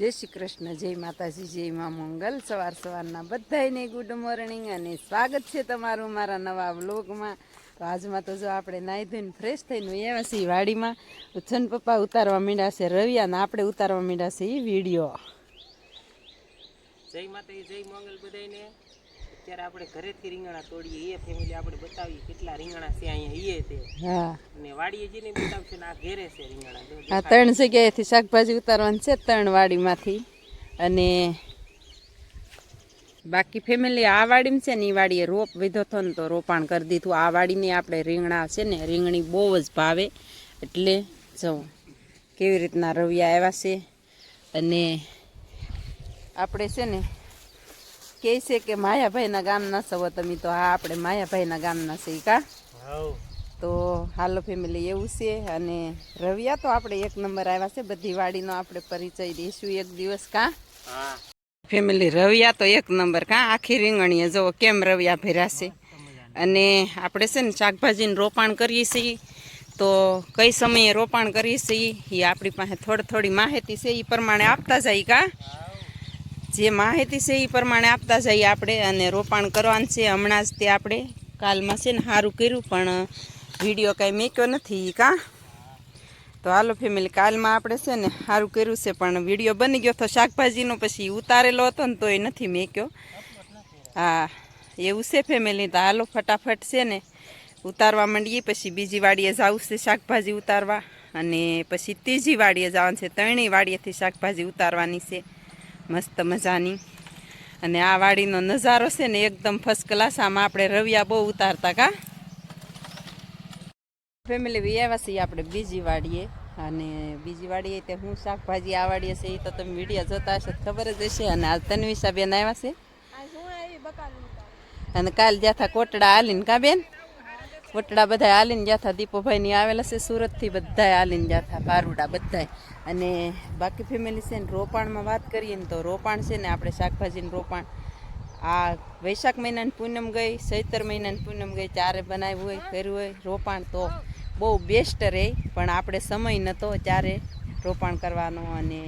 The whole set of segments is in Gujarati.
जय श्री कृष्ण, जय माताजी, जय मां मंगल। सवार सवाરના બધાયને ગુડ મોર્નિંગ અને સ્વાગત છે તમારું મારા નવા વ્લોગમાં। તો આજમાં તો જો આપણે નાહી ધોઈને ફ્રેશ થઈને આવ્યા છીએ વાડીમાં। ઉછન પપ્પા ઉતારવા માંડ્યા છે રવિયા ને આપણે ઉતારવા માંડ્યા છે એ વિડીયો। જય માતાજી, જય મંગલ બધાયને। અત્યારે આપણે ઘરેથી રીંગણા તોડીએ, એ ફેમિલી આપણે બતાવીએ કેટલા રીંગણા છે અહીંયા એ તે। હા, અને વાડીએ જઈને બતાવશે ને આ ઘેરે છે રીંગણા। આ ત્રણ જગ્યાએથી શાકભાજી ઉતારવાની છે, ત્રણ વાડીમાંથી। અને બાકી ફેમિલી આ વાડીમાં છે ને એ વાડીએ રોપ વિધો હતો ને તો રોપાણ કરી દીધું। આ વાડીને આપણે રીંગણા છે ને રીંગણી બહુ જ ભાવે, એટલે જો કેવી રીતના રવિયા આવ્યા છે। અને આપણે છે ને કહે છે કે માયાભાઈના ગામના છો તમે, તો હા આપણે માયાભાઈના ગામના છે કા। તો હાલો ફેમિલી એવું છે। અને રવિયા તો આપણે એક નંબર આવ્યા છે, બધી વાડીનો આપણે પરિચય દઈશું એક દિવસ કા। ફેમિલી રવિયા તો એક નંબર કા, આખી રીંગણીએ જુઓ કેમ રવિયા ભર્યા છે। અને આપણે છે ને શાકભાજીનું રોપાણ કરીએ છીએ, તો કઈ સમયે રોપાણ કરીએ છીએ એ આપણી પાસે થોડી માહિતી છે એ પ્રમાણે આપતા જાય કા। જે માહિતી છે એ પ્રમાણે આપતા જઈએ આપણે। અને રોપાણ કરવાનું છે હમણાં જ, તે આપણે કાલમાં છે ને સારું કર્યું પણ વિડીયો કાંઈ મેક્યો નથી કા। તો હાલો ફેમિલી, કાલમાં આપણે છે ને સારું કર્યું છે પણ વિડીયો બની ગયો તો શાકભાજીનો, પછી ઉતારેલો હતો ને તોય નથી મેક્યો। હા એવું છે ફેમિલી। તો હાલો ફટાફટ છે ને ઉતારવા માંડીએ, પછી બીજી વાડીએ જવું છે શાકભાજી ઉતારવા, અને પછી ત્રીજી વાડીએ જવાનું છે। ત્રણેય વાડીએથી શાકભાજી ઉતારવાની છે મસ્ત મજાની। અને આ વાડીનો નજારો છે ને એકદમ ફર્સ્ટ ક્લાસ। આમાં આપણે રવિયા બહુ ઉતારતા કા ફેમિલી। વ્યાવા છીએ આપણે બીજી વાડીએ, અને બીજી વાડીએ તે હું શાકભાજી આ વાડીએ છે એ તો તમે વિડીયો જોતા હશો ખબર જ હશે। અને આ તન્વિષાબેન આવ્યા છે, અને કાલ જ્યાં થા કોટડા હાલીને કા બેન, કોટડા બધા હાલીને ગયા હતા। દીપોભાઈની આવેલા છે સુરતથી, બધા હાલીને ગયા હતા પારુડા બધા। અને બાકી ફેમિલી છે ને રોપાણમાં વાત કરીએ ને તો રોપાણ છે ને આપણે શાકભાજીનું રોપાણ આ વૈશાખ મહિનાની પૂનમ ગઈ, ચૈતર મહિનાની પૂનમ ગઈ, ત્યારે બનાવ્યું હોય કર્યું હોય રોપાણ તો બહુ બેસ્ટ રહે। પણ આપણે સમય નહોતો ત્યારે રોપાણ કરવાનો, અને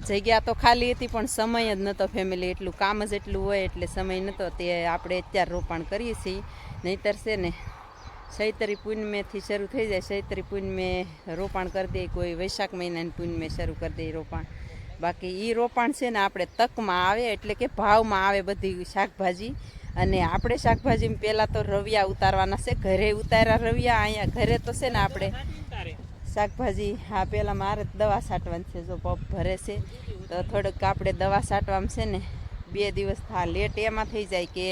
જગ્યા તો ખાલી હતી પણ સમય જ નહોતો ફેમિલી। એટલું કામ જ એટલું હોય એટલે સમય નહોતો, તે આપણે અત્યારે રોપાણ કરીએ છીએ। નહીંતર છે ને ચૈતરી પૂનમેથી શરૂ થઈ જાય, ચૈતરી પૂનમે રોપાણ કરી દે, કોઈ વૈશાખ મહિનાની પૂનમે શરૂ કરી દે રોપાણ। બાકી એ રોપાણ છે ને આપણે તકમાં આવે, એટલે કે ભાવમાં આવે બધી શાકભાજી। અને આપણે શાકભાજીમાં પહેલાં તો રવિયા ઉતારવાના છે, ઘરે ઉતાર્યા રવિયા। અહીંયા ઘરે તો છે ને આપણે શાકભાજી, હા પહેલાં મારે દવા છાંટવાની છે, જો પપ ભરે છે તો થોડુંક આપણે દવા છાંટવામાં છે ને 2 દિવસ થા લેટ એમાં થઈ જાય કે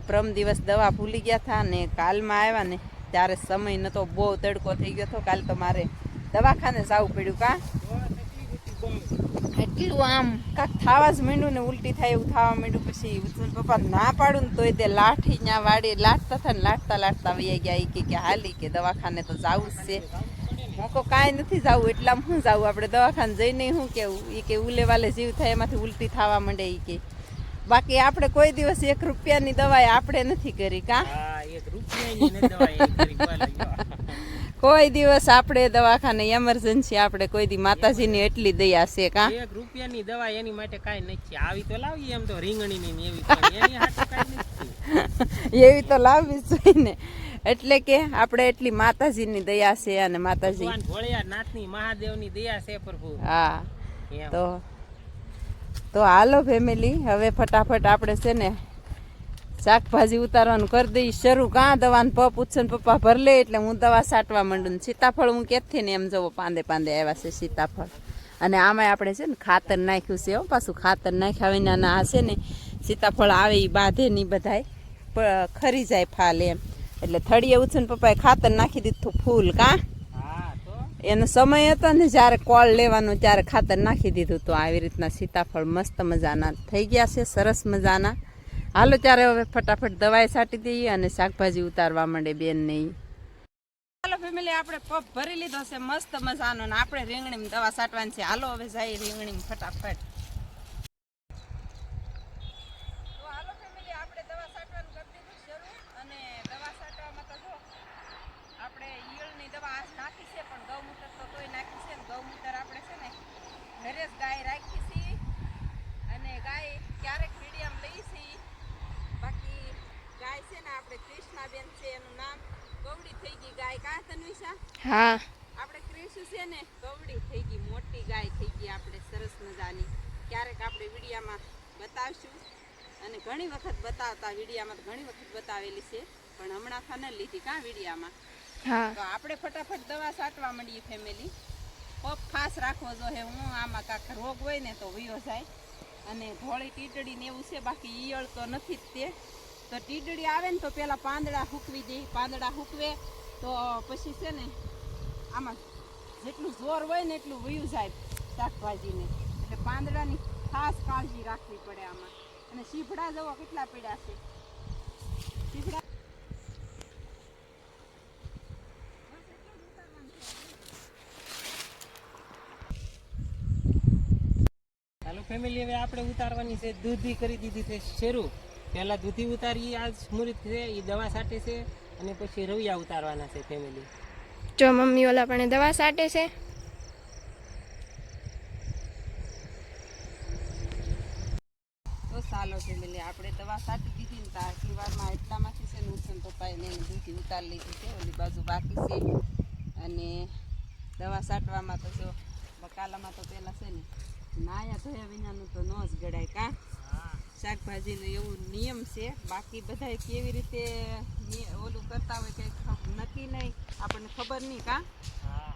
પ્રમ દિવસ દવા ભૂલી ગયા હતા, ને કાલમાં આવ્યા ને ત્યારે સમય નહોતો, બહુ તડકો થઈ ગયો હતો કાલ, તો મારે દવાખાને જવું પડ્યું કા। એટલું આમ કાંક થવા જ માંડ્યું ને ઉલટી થાય એવું થવા માંડ્યું। પછી ઉત્સન પપ્પા ના પાડું ને તોય તે લાઠી ત્યાં વાડી લાટતા હતા ને લાટતા વૈયા ગયા કે હાલી કે દવાખાને તો જવું જ છે। હું કહું કાંઈ નથી જવું, એટલામાં શું જવું આપણે દવાખાને જઈને શું કેવું, એ કે ઉલેવાલે જીવ થાય એમાંથી ઉલટી થવા માંડે એ કે। બાકી આપણે કોઈ દિવસ 1 રૂપિયાની દવાઈ આપણે નથી કરી કા, કોઈ દિવસ આપણે દવાખાને એમરજન્સી આપણે કોઈ દી માતાજીની એટલી દયા છે કા। 1 રૂપિયાની દવા એની માટે કાંઈ નથી, આવી તો લાવી એમ તો રીંગણીની એવી તો લાવવી જોઈએ ને, એટલે કે આપણે એટલી માતાજીની દયા છે। અને માતાજી ભોળિયાનાથની મહાદેવની દયા છે પ્રભુ। હા તો હાલો ફેમિલી, હવે ફટાફટ આપણે છે ને શાકભાજી ઉતારવાનું કરી દઈ શરૂ કાં। દવાનું પપ ઉછન પપ્પા ભર લે એટલે હું દવા છાંટવા માંડું। સીતાફળ હું કેથી ને એમ જવો પાંદે આવ્યા છે સીતાફળ। અને આમાં આપણે છે ને ખાતર નાખ્યું છે, પાછું ખાતર નાખ્યા વિના આ છે ને સીતાફળ આવે એ બાંધે નહીં બધાય ખરી જાય ફાલ એમ, એટલે થળીએ ઉછન પપ્પાએ ખાતર નાખી દીધું ફૂલ કા। એનો સમય હતો ને જ્યારે કોળ લેવાનો ત્યારે ખાતર નાખી દીધું, તો આવી રીતના સીતાફળ મસ્ત મજાના થઈ ગયા છે, સરસ મજાના। હાલો ત્યારે હવે ફટાફટ દવાઈ છાંટી દઈએ અને શાકભાજી ઉતારવા માંડે બેન નહીં। હાલો ફેમિલી, આપણે પપ ભરી લીધો છે મસ્ત મજાનો, ને આપણે રીંગણીમાં દવા છાંટવાની છે। હાલો હવે જઈએ રીંગણીમાં ફટાફટ। તો હાલો ફેમિલી, આપણે દવા છાંટવાનું કરી દીધું શરૂ। અને દવા છાંટવામાં તો જો આપણે ઈયળની દવા આજ નાખી છે, પણ ગૌમૂત્ર તો તોય નાખી છે ને। ગૌમૂત્ર આપણે છે ને ઘરે જ ગાય રાખી છે, હા આપણે ક્રિશુ છે ને કવડી થઈ ગઈ, મોટી ગાય થઈ ગઈ આપણે સરસ મજાની. ક્યારેક આપણે વિડીયામાં બતાવશું અને ઘણી વખત બતાવતા, વિડીયામાં તો ઘણી વખત બતાવેલી છે પણ હમણાં થાને લીધી કાં વિડીયામાં. હા તો આપણે ફટાફટ દવા છાંટવા માંડીએ ફેમિલી. પપ ખાસ રાખવો જોઈએ, હું આમાં કાંક રોગ હોય ને તો વયો જાય. અને ધોળી ટીટડી ને એવું છે, બાકી ઈયળ તો નથી જ તે. તો ટીટડી આવે ને તો પેલા પાંદડા હૂકવી દે, પાંદડા હૂકવે તો પછી છે ને આમાં જેટલું જોર હોય ને એટલું વયું જાય શાકભાજીને. એટલે પાંદડાની ખાસ કાળજી રાખવી પડે આમાં. અને સીભડા જવો કેટલા પડ્યા છે. સીભડા હાલો ફેમિલી, હવે આપણે ઉતારવાની છે, દૂધી કરી દીધી છે શરૂ. પહેલા દૂધી ઉતારી, આજ મુહૂર્ત છે એ દવા છાંટે છે અને પછી રવિયા ઉતારવાના છે ફેમિલી. જો મમ્મી ઓલા પણ દવા છાંટે છે. તો ચાલો ફેમિલી, આપણે દવા છાંટી દીધી ને આટલી વારમાં એટલામાંથી છે ને ઉછન પપ્પાએ ને દૂધી ઉતારી લીધી છે. ઓલી બાજુ બાકી છે. અને દવા છાંટવામાં તો જો બકાલામાં તો પહેલાં છે ને નાયા ધોયા વિનાનું તો ન જ ગળાય કાં. શાકભાજીનું એવું નિયમ છે, બાકી બધાય કેવી રીતે ઓલું કરતા હોય કંઈ નક્કી નહીં, આપણને ખબર નહીં કાં.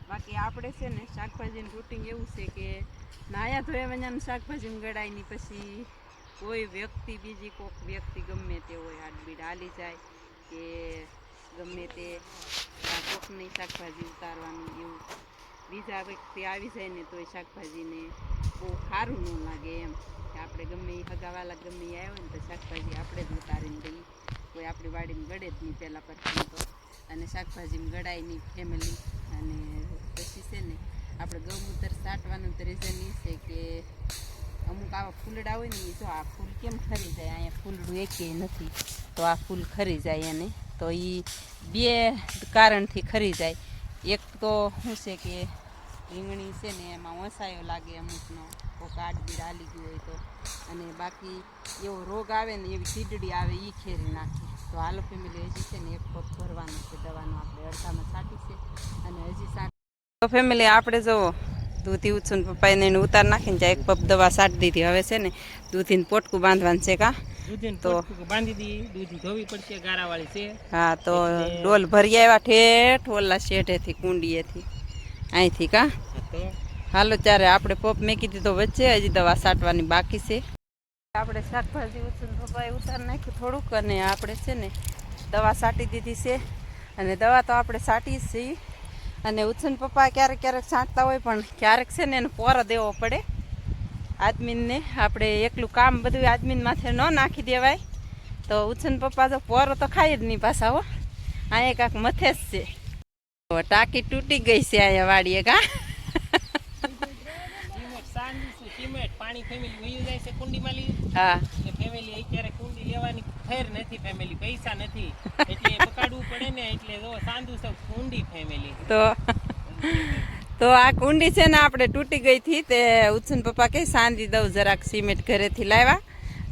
બાકી આપણે છે ને શાકભાજીનું રૂટિંગ એવું છે કે નાયા ધોયા વિનાનું શાકભાજીનું ગળાય નહીં. પછી કોઈ વ્યક્તિ, બીજી કોઈક વ્યક્તિ ગમે તે હોય, હાડબીડ હાલી જાય કે ગમે તે કોકની શાકભાજી ઉતારવાનું એવું બીજા વ્યક્તિ આવી જાય ને તો એ શાકભાજીને બહુ સારું ન લાગે એમ. કે આપણે ગમે એ હગાવાલા ગમે એ આવ્યો ને તો શાકભાજી આપણે જ ઉતારીને દઈએ. કોઈ આપણી વાડીમાં ગળે જ નહીં પહેલાં પ્રથમ તો. અને શાકભાજીમાં ગળાય નહીં ફેમિલી. અને પછી છે ને આપણે ગૌમૂત્ર છાંટવાનું તો રીઝન એ છે કે અમુક આવા ફૂલડા હોય ને, જો આ ફૂલ કેમ ખરી જાય, અહીંયા ફૂલડું એકેય નથી તો આ ફૂલ ખરી જાય. એને તો એ બે કારણથી ખરી જાય. એક તો શું છે કે રીંગણી છે ને એમાં ઓસાયો લાગે અમુકનો, કોઈક આડબીડ હાલી ગયું હોય તો. અને બાકી એવો રોગ આવે ને, એવી તીડડી આવે એ ખેરી નાખે. તો હાલો ફેમિલી, હજી છે ને એક પગ ભરવાનો છે દવાનો, આપણે અડધામાં છાંટી છે અને હજી તો ફેમિલી આપણે જુઓ દૂધી ઉછું પપ્પાને એને ઉતાર નાખીને જાય એક પપ દવા છાંટી દીધી. હવે છે ને દૂધીને પોટકું બાંધવાનું છે કાં. તો બાંધી દી, દૂધી ધોવી પડશે, ગારાવાળી છે. હા તો ડોલ ભરી આવ્યા ઠેઠ ઓલા શેઠેથી, કુંડીએથી, અહીંથી કાં. તો હાલો ત્યારે આપણે પપ મેકી દીધો વચ્ચે, હજી દવા છાંટવાની બાકી છે. આપણે શાકભાજી ઉછું પપ્પાએ ઉતાર નાખ્યું થોડુંક અને આપણે છે ને દવા છાંટી દીધી છે. અને દવા તો આપણે છાંટી જ છીએ. અને ઉછન પપ્પા ક્યારેક ક્યારેક છાંટતા હોય પણ ક્યારેક છે ને એને પોરો દેવો પડે આદમીને. આપણે એકલું કામ બધું આદમીને માથે ન નાખી દેવાય. તો ઉછન પપ્પા તો પોરો તો ખાઈ જ નહીં પાછા હો. અહીંયા કાંક મથે જ છે. ટાંકી તૂટી ગઈ છે અહીંયા વાડીએ કાં. સિમેન્ટ પાણી ફેમિલી વયું જાય છે કુંડીમાં લઈ. હા ફેમિલી અત્યારે કુંડી લેવાની ફેર નથી ફેમિલી, પૈસા નથી એટલે પકડવું પડે ને. એટલે જો સાંધુ સૌ કુંડી ફેમિલી. તો આ કુંડી છે ને આપણે તૂટી ગઈ હતી તે ઉછન પપ્પા કઈ સાંધી દઉં જરાક સિમેન્ટ ઘરેથી લાવ્યા.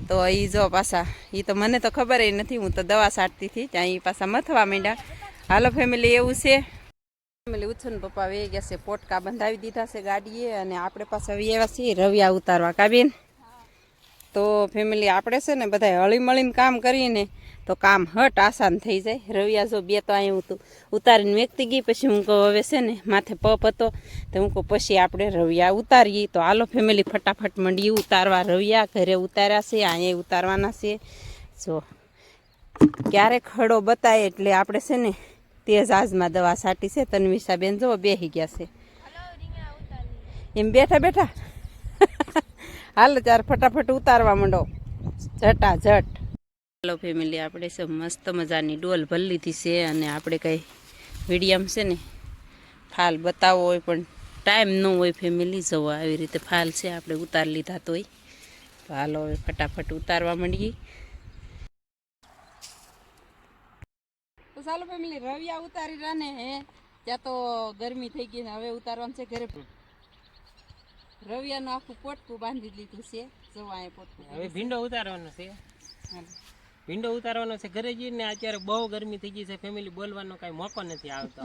તો એ જો પાછા, એ તો મને તો ખબર ય નથી, હું તો દવા છાંટતી હતી ત્યાં એ પાછા મથવા માંડ્યા. હાલો ફેમિલી એવું છે. ફેમિલી ઉછન પપ્પા વે ગયા છે, પોટકા બંધાવી દીધા છે ગાડીએ. અને આપણે પાછા આવ્યા છીએ રવિયા ઉતારવા કાબીન. તો ફેમિલી આપણે છે ને બધા હળી મળીને કામ કરીએ તો કામ હટ આસાન થઈ જાય. રવિયા જો બે તો અહીં હું ઉતારીને વેચતી ગઈ. પછી હું કહું હવે છે ને માથે પપ હતો તો હું કહું પછી આપણે રવિયા ઉતારીએ. તો હાલો ફેમિલી ફટાફટ મંડીએ ઉતારવા રવિયા. ઘરે ઉતાર્યા છે, અહીંયા ઉતારવાના છે. જો ક્યારેક ખડો બતાય એટલે આપણે છે ને તેજ આજમાં દવા છાંટી છે. તન્વિષાબેન જો બેસી ગયા છે એમ બેઠા બેઠા. હાલો ત્યારે ફટાફટ ઉતારવા માંડો ઝટાઝટ. હાલો ફેમિલી, આપણે છે મસ્ત મજાની ડોલ ભરી લીધી છે. અને આપણે કંઈ મીડિયમ છે ને ફાલ બતાવવો હોય પણ ટાઈમ ન હોય ફેમિલી. જવો આવી રીતે ફાલ છે આપણે ઉતારી લીધા તોય. તો હાલો હવે ફટાફટ ઉતારવા માંડીએ. તો ચાલો ફેમિલી રવિયા ઉતારી રહ્યા ને ત્યાં તો ગરમી થઈ ગઈ ને હવે ઉતારવાનું છે ઘરે. રવિયાનું આખું પોટકું બાંધી લીધું છે. જવા અહીંયા પોટકું હવે ભીંડો ઉતારવાનો છે. ભીંડો ઉતારવાનો છે ઘરે જઈને. અત્યારે બહુ ગરમી થઈ ગઈ છે ફેમિલી, બોલવાનો કાંઈ મોકો નથી આવતો.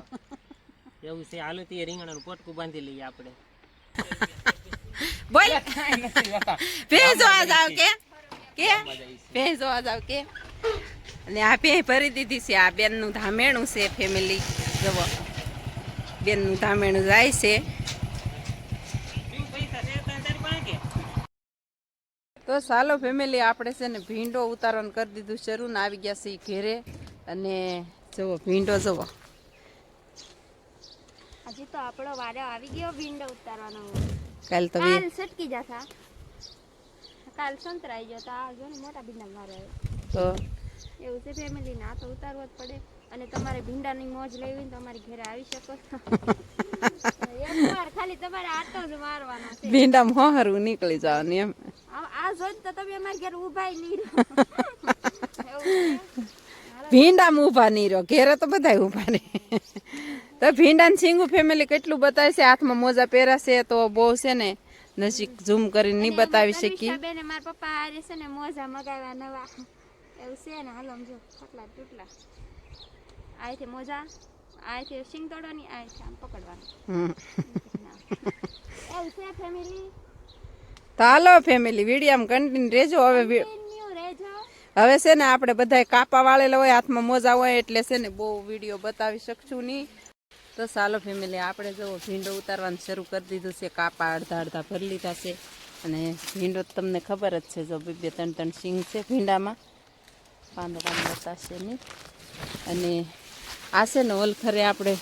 એવું છે. હાલો તે રીંગણાનું પોટકું બાંધી લઈએ આપણે. બોલ ભેંસો આ જાવ કે ભેંસો આ જાવ કે અને આ ભેં ભરી દીધી છે. આ બેનનું ધામેણું છે ફેમિલી. જવો બેનનું ધામેણું જાય છે. તો ચાલો ફેમિલી આપણે છે ને ભીંડો ઉતારવાનું કરી દીધું શરૂ ને આવી ગયા છે ઘેરે. અને જુઓ ભીંડો જુઓ. હજી તો આપણો વારો આવી ગયો ભીંડો ઉતારવાનો. કાલ તો કાલ સટકી જતા, કાલ સંતરાઈ ગયો તો આ જો ને મોટા ભીંડા મારે તો એવું છે ફેમિલી ના તો ઉતારવો જ પડે. અને તમારે ભીંડાની મોજ લેવી હોય તો અમારી ઘરે આવી શકો છો. એકવાર ખાલી તમારે આટો જ મારવાનો છે. ભીંડામાં હોહરવું નીકળી જવાનું એમ. આ જોઈ તો તમે અમારી ઘરે ઊભાય નહીં રહો. એવું છે. ભીંડામાં ઊભા નહીં રહો, ઘેરે તો બધા ઊભા રહે. તો ભીંડાને સિંગું ફેમિલી કેટલું બતાવે છે. હાથમાં મોજા પહેરાશે તો બહુ છે ને નજીક ઝૂમ કરીને નહીં બતાવી શકીએ. બેને મારા પપ્પા હારે છે ને મોજા મગાવ્યા નવા. એવું છે ને હાલો જો ફટલા તૂટલા. આયથી મોજા, આયથી સિંગ તોડવાની, આયથી આમ પકડવાનું. એવું છે ફેમિલી. તો હાલો ફેમિલી વિડીયામાં કન્ટિન્યુ રહેજો. હવે રહેજો. હવે છે ને આપણે બધા કાપા વાળેલા હોય, હાથમાં મોજા હોય એટલે છે ને બહુ વિડીયો બતાવી શકશું નહીં. તો ચાલો ફેમિલી આપણે જો ભીંડો ઉતારવાનું શરૂ કરી દીધું છે. કાપા અડધા અડધા ભરી લીધા છે. અને ભીંડો તમને ખબર જ છે જો 2-3 સિંગ છે ભીંડામાં. પાંદડા બતાશે નહીં. અને આ છે ને ઓલખરે આપણે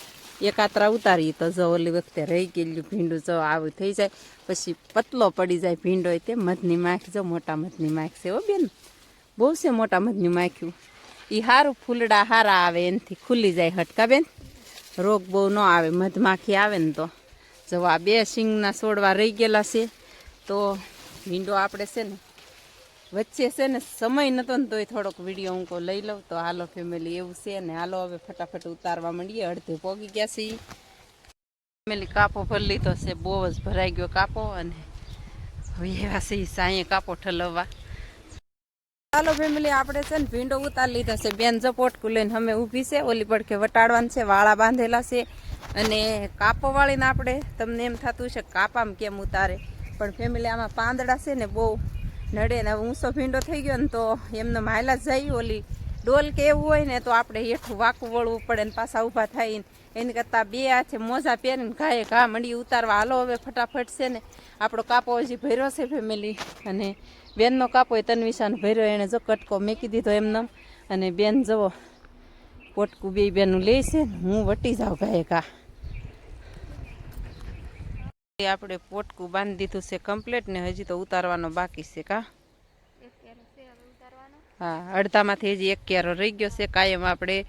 એકાત્રા ઉતારીએ તો જો ઓલી વખતે રહી ગયેલું ભીંડું જો આવું થઈ જાય પછી પતલો પડી જાય ભીંડો. તે મધની માખ જો મોટા મધની માખ છે. હો બેન બહુ છે મોટા મધની માખ્યું. એ સારું ફૂલડા સારા આવે એનાથી ખુલ્લી જાય હટકા બેન. રોગ બહુ ન આવે. મધમાખી આવે ને તો જો આ 2 સિંગના છોડવા રહી ગયેલા છે. તો ભીંડો આપણે છે ને વચ્ચે છે ને સમય નહોતો ને તોય થોડોક વિડીયો હું લઈ લઉં. તો હાલો ફેમિલી એવું છે ને હાલો હવે ફટાફટ ઉતારવા માંડીએ. અડધે પોગી ગયા છે ફેમિલી. કાપો ભરી લીધો છે, બહુ જ ભરાઈ ગયો કાપો. અને હવે એવા છે સાંયે કાપો ઠલવવા. ચાલો ફેમિલી આપણે છે ને ભીંડો ઉતારી લીધો છે. બેન જો પોટકું લઈને અમે ઊભી છે. ઓલી પડખે વટાડવાનું છે, વાળા બાંધેલા છે. અને કાપો વાળીને આપણે તમને એમ થતું છે કાપામાં કેમ ઉતારે, પણ ફેમિલી આમાં પાંદડા છે ને બહુ નડે ને. ઊંચો ભીંડો થઈ ગયો ને તો એમને માયલા જઈ ઓલી ડોલ કે એવું હોય ને તો આપણે હેઠું વાકું વળવું પડે ને પાછા ઊભા થઈને. એની કરતાં 2 હાથે મોજા પહેરીને ઘાએ ઘા મંડી ઉતારવા. હાલો હવે ફટાફટ છે ને આપણો કાપો હજી ભર્યો છે ફેમિલી. અને બેનનો કાપો એ તન્વિશાનો ભર્યો. એણે જો કટકો મેકી દીધો એમને. અને બેન જવો પોટકું 2 બેનું લે છે ને હું વટી જાઉં ઘાએ ઘા. આપણે પોટકું બાંધી દીધું છે કમ્પ્લીટ ને હજી તો ઉતારવાનો બાકી છે. કા હા અડધામાંથી હજી 1 કેરો રહી ગયો છે. કાયમ આપણે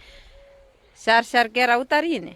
4 કેરા ઉતારીએ ને